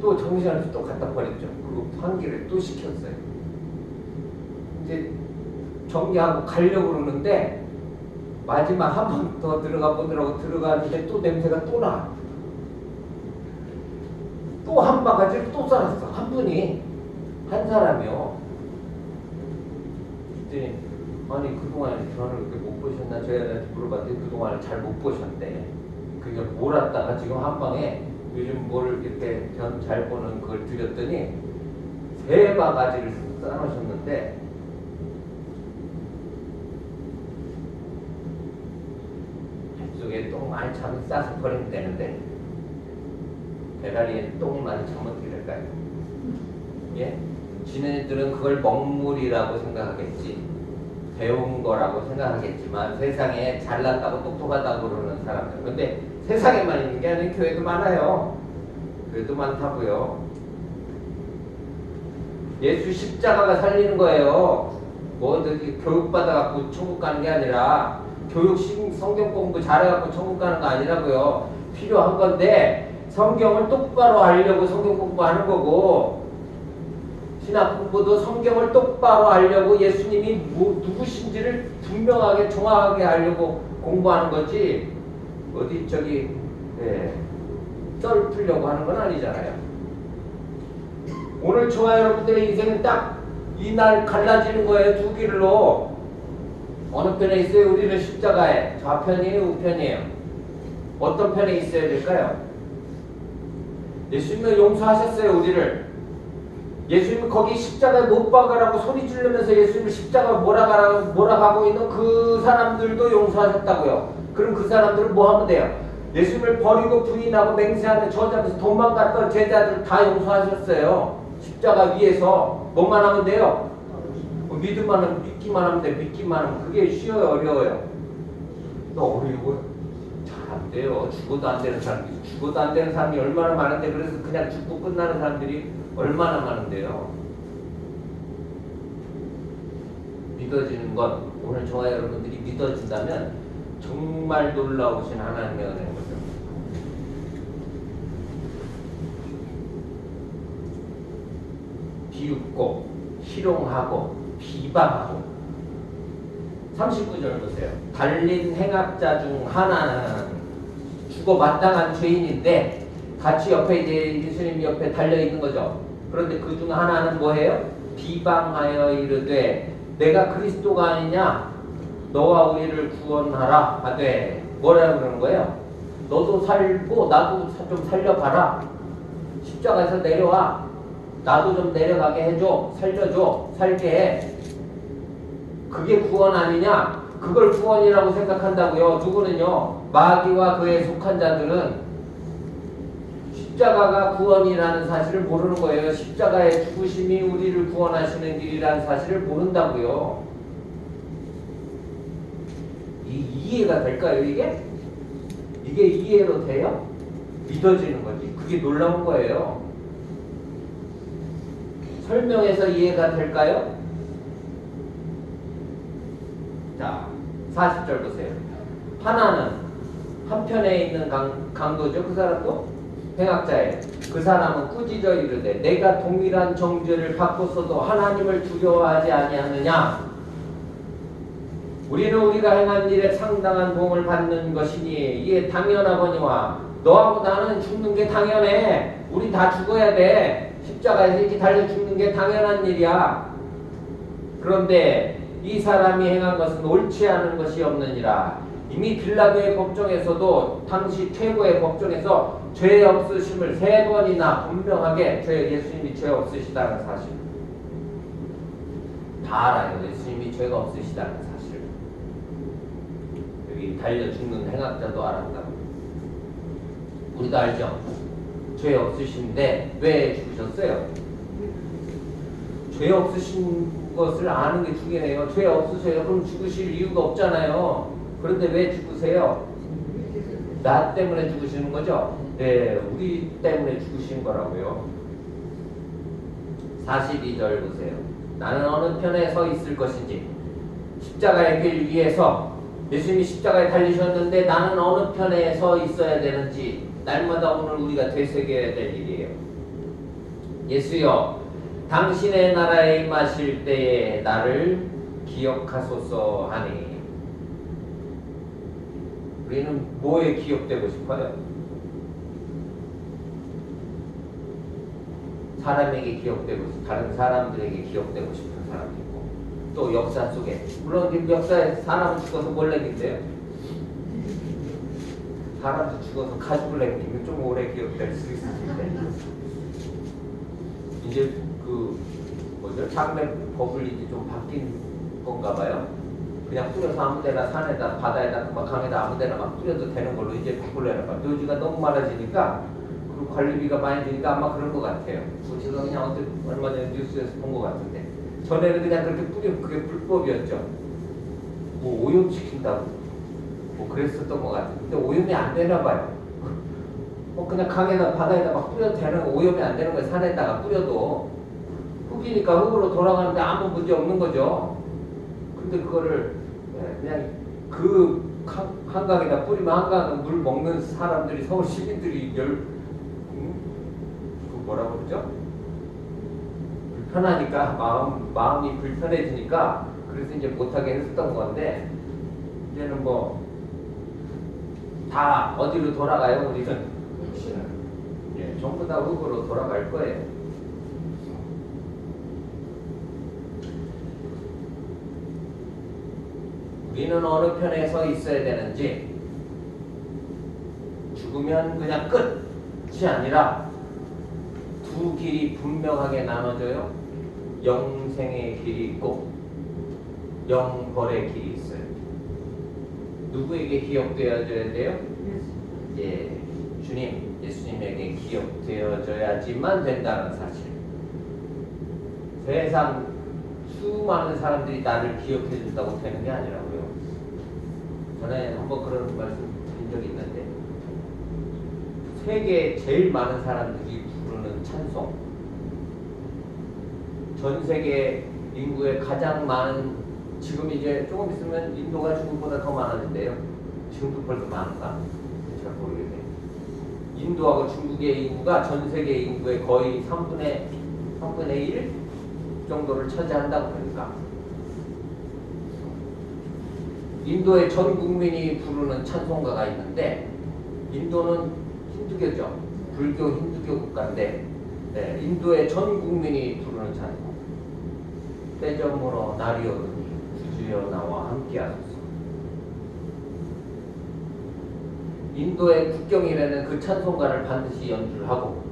또 정신없이 또 갖다 버렸죠. 그리고 환기를 또 시켰어요. 이제 정리하고 가려고 그러는데 마지막 한 번 더 들어가 보느라고 들어가는데 또 냄새가 또 나. 또 한 바가지를 또 싸놨어. 한 분이 한 사람이요. 그랬더니 아니 그동안 변을 그렇게 못 보셨나 저희한테 물어봤더니 그동안을 잘 못 보셨대. 그걸 몰았다가 지금 한 방에 요즘 뭘 이렇게 변 잘 보는 그걸 드렸더니 3바가지를 싸놓으셨는데 뱃속에 똥 많이 차면 싸서 버리면 되는데 배다리에 똥이 많이 차면 어떻게 될까요? 예? 지네들은 그걸 먹물이라고 생각하겠지, 배운 거라고 생각하겠지만 세상에 잘났다고 똑똑하다고 그러는 사람들. 근데 세상에만 있는 게 아니라 교회도 많아요. 교회도 많다고요. 예수 십자가가 살리는 거예요. 뭐 교육받아갖고 천국 가는 게 아니라, 교육 성경 공부 잘해갖고 천국 가는 거 아니라고요. 필요한 건데 성경을 똑바로 알려고 성경 공부하는 거고, 신학 공부도 성경을 똑바로 알려고 예수님이 누구신지를 분명하게 정확하게 알려고 공부하는 거지, 어디 저기 썰 풀려고 하는 건 아니잖아요. 오늘 저와 여러분들의 인생은 딱 이날 갈라지는 거예요. 두 길로. 어느 편에 있어요? 우리는 십자가에. 좌편이에요? 우편이에요? 어떤 편에 있어야 될까요? 예수님은 용서하셨어요, 우리를. 예수님이 거기 십자가에 못 박으라고 소리 지르면서 예수님을 십자가 몰아가고 있는 그 사람들도 용서하셨다고요. 그럼 그 사람들은 뭐 하면 돼요? 예수님을 버리고 부인하고 맹세하는 저자면서 도망갔던 제자들 다 용서하셨어요. 십자가 위에서 뭐만 하면 돼요? 믿기만 하면 돼. 믿기만 하면. 그게 쉬워요, 어려워요? 너 어려워요? 잘 안 돼요. 죽어도 안 되는 사람이 얼마나 많은데, 그래서 그냥 죽고 끝나는 사람들이 얼마나 많은데요. 믿어지는 것, 오늘 저와 여러분들이 믿어진다면 정말 놀라우신 하나님의 은혜인 거죠. 비웃고 희롱하고 비방하고. 39절 보세요. 달린 행악자 중 하나는 죽어 마땅한 죄인인데 같이 옆에 이제 예수님 옆에 달려 있는 거죠. 그런데 그 중 하나는 뭐예요? 비방하여 이르되 내가 그리스도가 아니냐? 너와 우리를 구원하라 하되. 뭐라고 그러는 거예요? 너도 살고 나도 좀 살려봐라. 십자가에서 내려와. 나도 좀 내려가게 해줘. 살려줘. 살게 해. 그게 구원 아니냐? 그걸 구원이라고 생각한다고요. 누구는요? 마귀와 그에 속한 자들은 십자가가 구원이라는 사실을 모르는 거예요. 십자가의 죽으심이 우리를 구원하시는 길이라는 사실을 모른다고요. 이해가 될까요, 이게? 이게 이해로 돼요? 믿어지는 거지. 그게 놀라운 거예요. 설명해서 이해가 될까요? 자, 40절 보세요. 하나는 한편에 있는 강도죠. 그 사람도 행악자예요. 그 사람은 꾸짖어 이르되 내가 동일한 정죄를 받고서도 하나님을 두려워하지 아니하느냐? 우리는 우리가 행한 일에 상당한 보응을 받는 것이니 이에 당연하거니와. 너하고 나는 죽는 게 당연해. 우리 다 죽어야 돼. 십자가에서 이렇게 달려 죽는 게 당연한 일이야. 그런데 이 사람이 행한 것은 옳지 않은 것이 없느니라. 이미 빌라도의 법정에서도 당시 최고의 법정에서 죄 없으심을 3번이나 분명하게 예수님이 죄 없으시다는 사실 다 알아요. 예수님이 죄가 없으시다는 사실. 여기 달려 죽는 행악자도 알았다고. 우리도 알죠? 죄 없으신데 왜 죽으셨어요? 죄 없으신 것을 아는 게 중요해요. 죄 없으세요. 그럼 죽으실 이유가 없잖아요. 그런데 왜 죽으세요? 나 때문에 죽으시는 거죠? 네, 우리 때문에 죽으신 거라고요. 42절 보세요. 나는 어느 편에 서 있을 것인지. 십자가의 길 위에서 예수님이 십자가에 달리셨는데 나는 어느 편에 서 있어야 되는지 날마다 오늘 우리가 되새겨야 될 일이에요. 예수여, 당신의 나라에 임하실 때에 나를 기억하소서 하니. 우리는 뭐에 기억되고 싶어요? 사람에게 기억되고 싶고, 다른 사람들에게 기억되고 싶은 사람도 있고, 또 역사 속에, 물론 역사에 사람은 죽어서 뭘 남긴대요? 사람도 죽어서 가죽을 남기면 좀 오래 기억될 수 있는데, 이제 장례 법을 이제 좀 바뀐 건가 봐요. 그냥 뿌려서 아무데나 산에다 바다에다 막 강에다 아무데나 막 뿌려도 되는 걸로 이제 바꾸려는 거야. 묘지가 너무 많아지니까 그리고 관리비가 많이 드니까 아마 그런 것 같아요. 제가 그냥 얼마 전에 뉴스에서 본 것 같은데 전에는 그냥 그렇게 뿌리면 그게 불법이었죠. 뭐 오염시킨다고 뭐 그랬었던 것 같아요. 근데 오염이 안 되나 봐요. 그냥 강에다 바다에다 막 뿌려도 되는, 오염이 안 되는 거예요. 산에다가 뿌려도 흙이니까 흙으로 돌아가는데 아무 문제 없는 거죠. 근데 그거를 그냥 그 한강에다 뿌리면 한강 물 먹는 사람들이, 서울 시민들이 그 뭐라 그러죠? 불편하니까 마음이 불편해지니까 그래서 이제 못하게 했었던 건데, 이제는 뭐 다 어디로 돌아가요? 우리는 전부 다 흙으로 돌아갈 거예요. 우리는 어느 편에 서 있어야 되는지, 죽으면 그냥 끝이 아니라 두 길이 분명하게 나눠져요. 영생의 길이 있고 영벌의 길이 있어요. 누구에게 기억되어져야 돼요? 예, 주님, 예수님에게 기억되어져야지만 된다는 사실. 세상 수많은 사람들이 나를 기억해 준다고 되는 게 아니라고요. 전에 한번 그런 말씀 드린 적이 있는데, 세계에 제일 많은 사람들이 부르는 찬송, 전 세계 인구의 가장 많은, 지금 이제 조금 있으면 인도가 중국보다 더 많아진대요. 지금도 벌써 많은가? 잘 모르겠네요. 인도하고 중국의 인구가 전 세계 인구의 거의 3분의 1 정도를 차지한다고 그러니까. 인도의 전 국민이 부르는 찬송가가 있는데, 인도는 힌두교죠. 불교 힌두교 국가인데, 네, 인도의 전 국민이 부르는 찬송. 때저물어 날이 오르니 주여 나와 함께하소서. 인도의 국경이라는 그 찬송가를 반드시 연주를 하고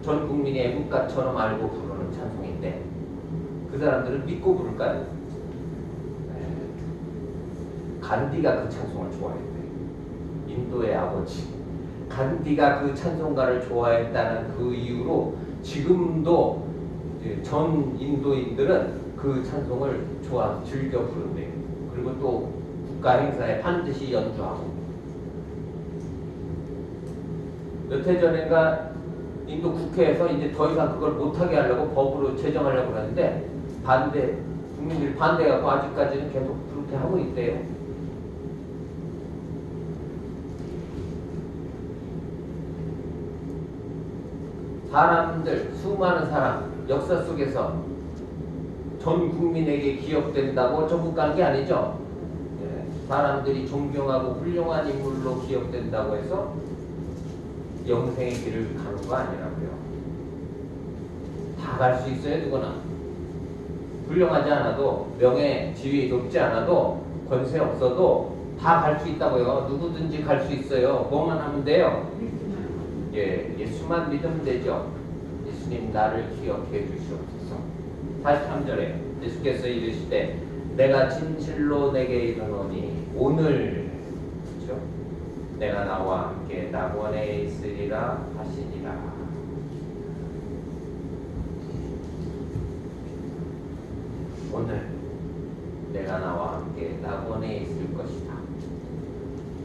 전 국민이 애국가처럼 알고 부르는 찬송인데, 그 사람들은 믿고 부를까요? 간디가 그 찬송을 좋아했대. 인도의 아버지 간디가 그 찬송가를 좋아했다는 그 이유로 지금도 전 인도인들은 그 찬송을 즐겨 부른대요. 그리고 또 국가 행사에 반드시 연주하고. 몇 해 전인가 인도 국회에서 이제 더 이상 그걸 못하게 하려고 법으로 제정하려고 하는데, 국민들이 반대해갖고 아직까지는 계속 그렇게 하고 있대요. 사람들, 수많은 사람, 역사 속에서 전 국민에게 기억된다고 전국 가는 게 아니죠. 사람들이 존경하고 훌륭한 인물로 기억된다고 해서 영생의 길을 가는 거 아니라고요. 다 갈 수 있어요, 누구나. 훌륭하지 않아도, 명예, 지위 높지 않아도, 권세 없어도 다 갈 수 있다고요. 누구든지 갈 수 있어요. 뭐만 하면 돼요? 예, 예수만 믿으면 되죠. 예수님 나를 기억해 주시옵소서. 43절에 예수께서 이르시되 내가 진실로 내게 이르노니 오늘, 그렇죠? 내가 나와 함께 낙원에 있으리라 하시니라. 오늘 내가 나와 함께 낙원에 있을 것이다.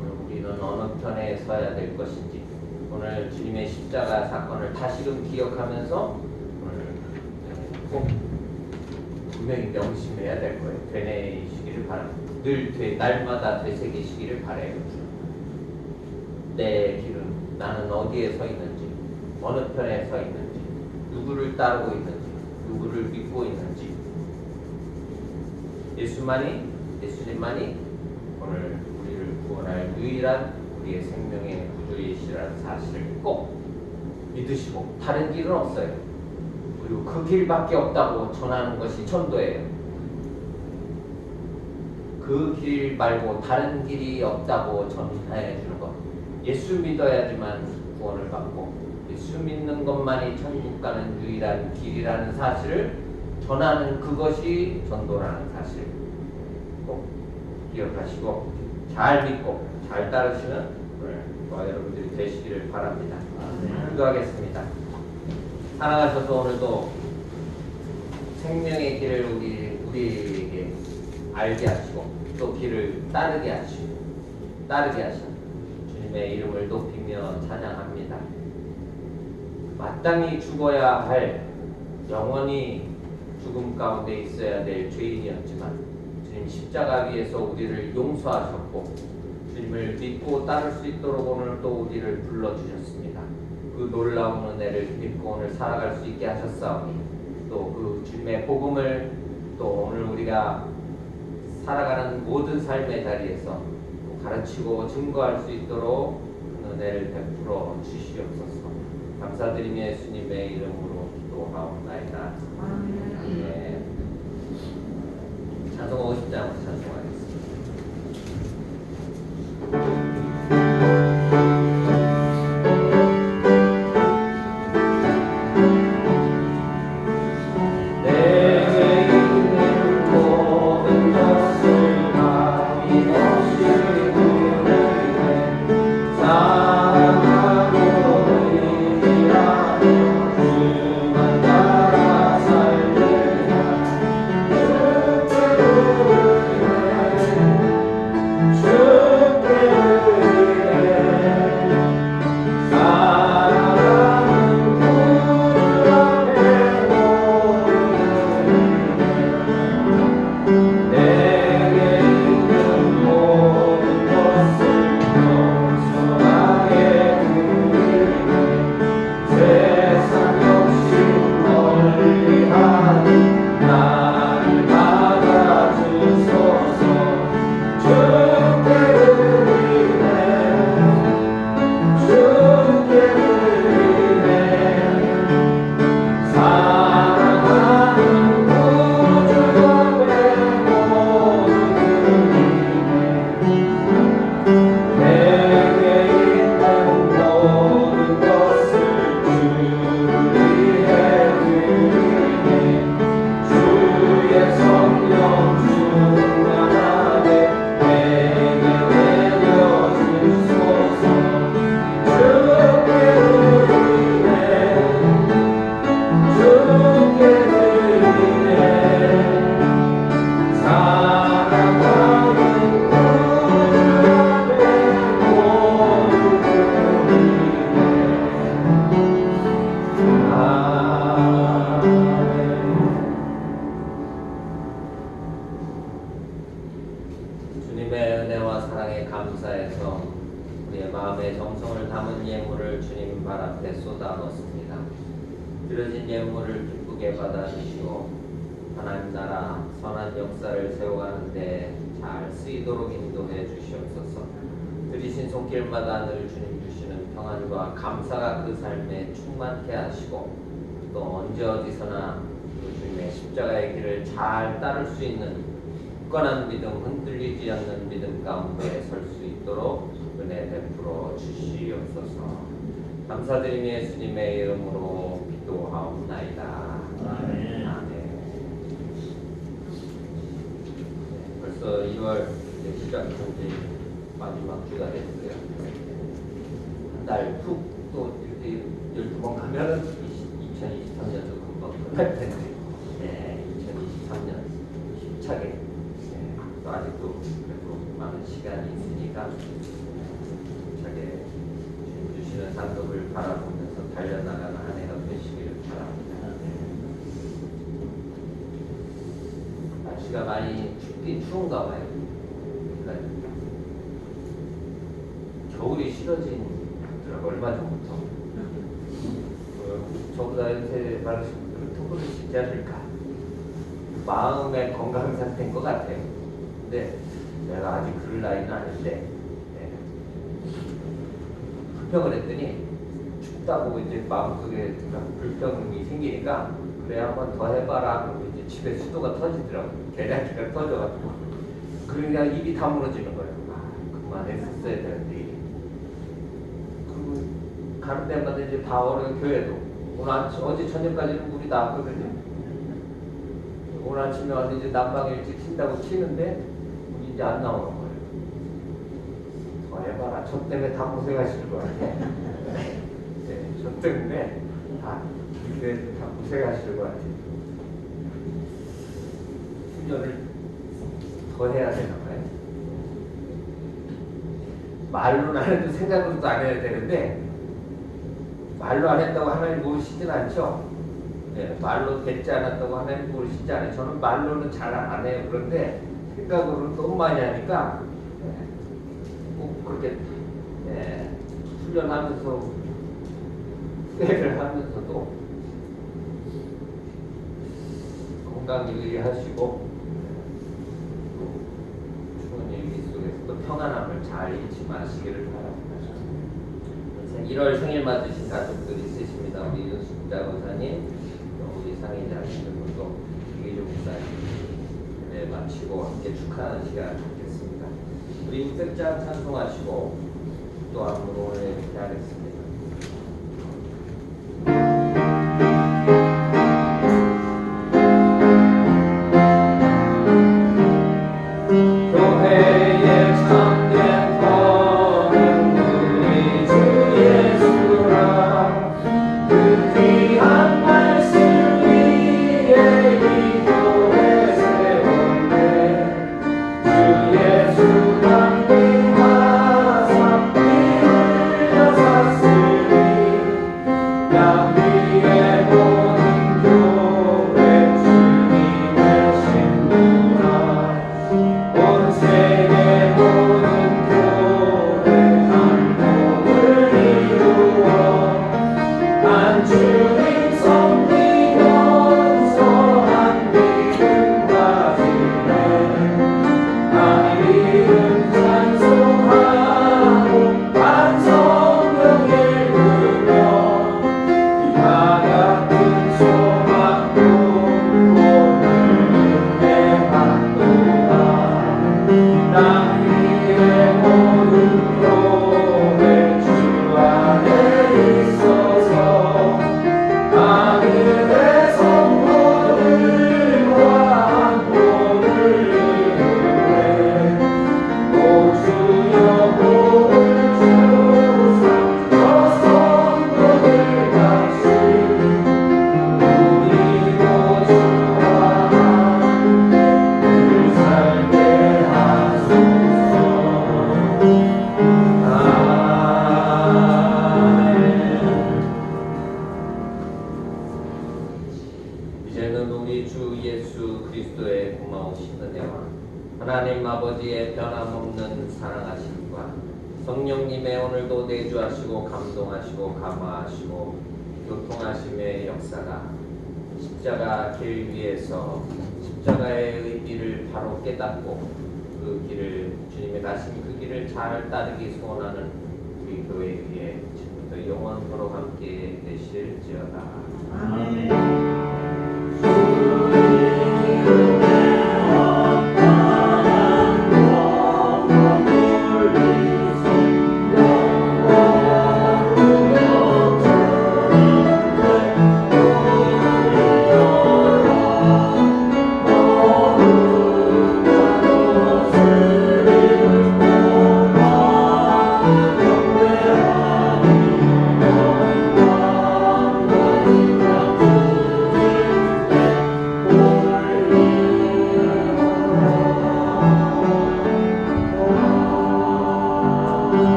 오늘 우리는 어느 편에 서야 될 것인지, 오늘 주님의 십자가 사건을 다시금 기억하면서 오늘 꼭 분명히 명심해야 될 거예요. 되뇌이시기를 바랍니다. 늘 날마다 되새기시기를 바라요. 내 길은, 나는 어디에 서 있는지, 어느 편에 서 있는지, 누구를 따르고 있는지, 누구를 믿고 있는지, 예수님만이 오늘 우리를 구원할 유일한 우리의 생명의 구주이시라는 사실을 꼭 믿으시고, 다른 길은 없어요. 그리고 그 길밖에 없다고 전하는 것이 전도예요. 그 길 말고 다른 길이 없다고 전해 주는 것. 예수 믿어야지만 구원을 받고, 예수 믿는 것만이 천국 가는 유일한 길이라는 사실을 전하는 그것이 전도라는 사실 꼭 기억하시고 잘 믿고 잘 따르시는 저와 여러분들이 되시기를 바랍니다. 기도하겠습니다. 사랑하셔서 오늘도 생명의 길을 우리에게 알게 하시고 또 길을 따르게 하시고 주님의 이름을 높이며 찬양합니다. 마땅히 죽어야 할, 영원히 죽음 가운데 있어야 될 죄인이었지만 주님 십자가 위에서 우리를 용서하셨고 주님을 믿고 따를 수 있도록 오늘 또 우리를 불러주셨습니다. 그 놀라운 은혜를 믿고 오늘 살아갈 수 있게 하셨사오니 또 그 주님의 복음을 또 오늘 우리가 살아가는 모든 삶의 자리에서 가르치고 증거할 수 있도록 은혜를 베풀어 주시옵소서. 감사드리며 예수님의 이름으로 기도하옵나이다. 아멘. 찬송 50장으로 찬송하겠습니다. 주님의 은혜와 사랑에 감사해서 우리의 마음의 정성을 담은 예물을 주님 발 앞에 쏟아 넣습니다. 드려진 예물을 기쁘게 받아주시고 하나님 나라 선한 역사를 세워가는데 잘 쓰이도록 인도해 주시옵소서. 드리신 손길마다 늘 주님 주시는 평안과 감사가 그 삶에 충만케 하시고 또 언제 어디서나 그 주님의 십자가의 길을 잘 따를 수 있는 굳건한 믿음, 흔들리지 않는 믿음 가운데 설 수 있도록 은혜 베풀어 주시옵소서. 감사드리며 예수님의 이름으로 기도하옵나이다. 아멘. 벌써 2월 시작한 지 마지막 주가 됐어요. 한 달 푹 또 이렇게 12번 가면은 2023년도 금방 끝날 텐데, 2023년 힘차게 또 아직도 그래도 많은 시간이 있으니까 힘차게 주시는 상급을 바라보면서 달려나가는 한 해가 되시기를 바랍니다. 날씨가 많이 춥긴 추운가 봐요. 그러니까 겨울이 싫어진 얼마 전부터 저보다 연세 많으신 분들은 더 그러시지 않을까. 마음의 건강 상태인 것 같아요. 근데 내가 아직 그럴 나이는 아닌데 불평을 했더니 춥다고 이제 마음속에 불평이 생기니까 그래 한번 더 해봐라. 그러고 이제 집에 수도가 터지더라고요. 계량기가 터져가지고 그러니까 입이 다물어지는 거예요. 그만했었어야 되는데. 그리고 가는 데마다 이제 다 얼어. 교회도 오늘 어제 저녁까지는 물이 나왔거든요. 오늘 아침에 와서 이제 난방 일찍 킨다고 키는데 물이 이제 안 나오는 거예요. 더 해봐라. 저 때문에 다 고생하시는 거 같아요. 저 때문에 다 고생하시는 거 같아요. 훈련을 더 해야 되나 봐요. 말로는 안 해도 생각으로도 안 해야 되는데 말로 안 했다고 하나님 모르시진 않죠. 말로 됐지 않았다고 하나님 모르시지 않아요. 저는 말로는 잘 안 해요. 그런데 생각으로는 너무 많이 하니까 꼭 그렇게 훈련하면서 후회를 하면서도 건강 유의하시고 추운 일기 속에서도 평안함을 잘 잊지 마시기를 바랍니다. 1월 생일 맞으신 가족들 있으십니다. 우리 윤숙자 권사님, 우리 상의자님, 또 이기종 목사님 마치고 함께 축하하는 시간 갖겠습니다. 우리 임택자 찬송하시고 또 안무로 오늘 이렇게 하겠습니다. 교회의 참된 거는 우리 아버지의 변함없는 사랑하심과 성령님의 오늘도 내주하시고 감동하시고 감화하시고 교통하심의 역사가 십자가 길 위에서 십자가의 의미를 바로 깨닫고 그 길을 주님의 가신 그 길을 잘 따르기 소원하는 우리 교회 위에 지금부터 영원토록 함께 되실지어다. 아멘. Amen.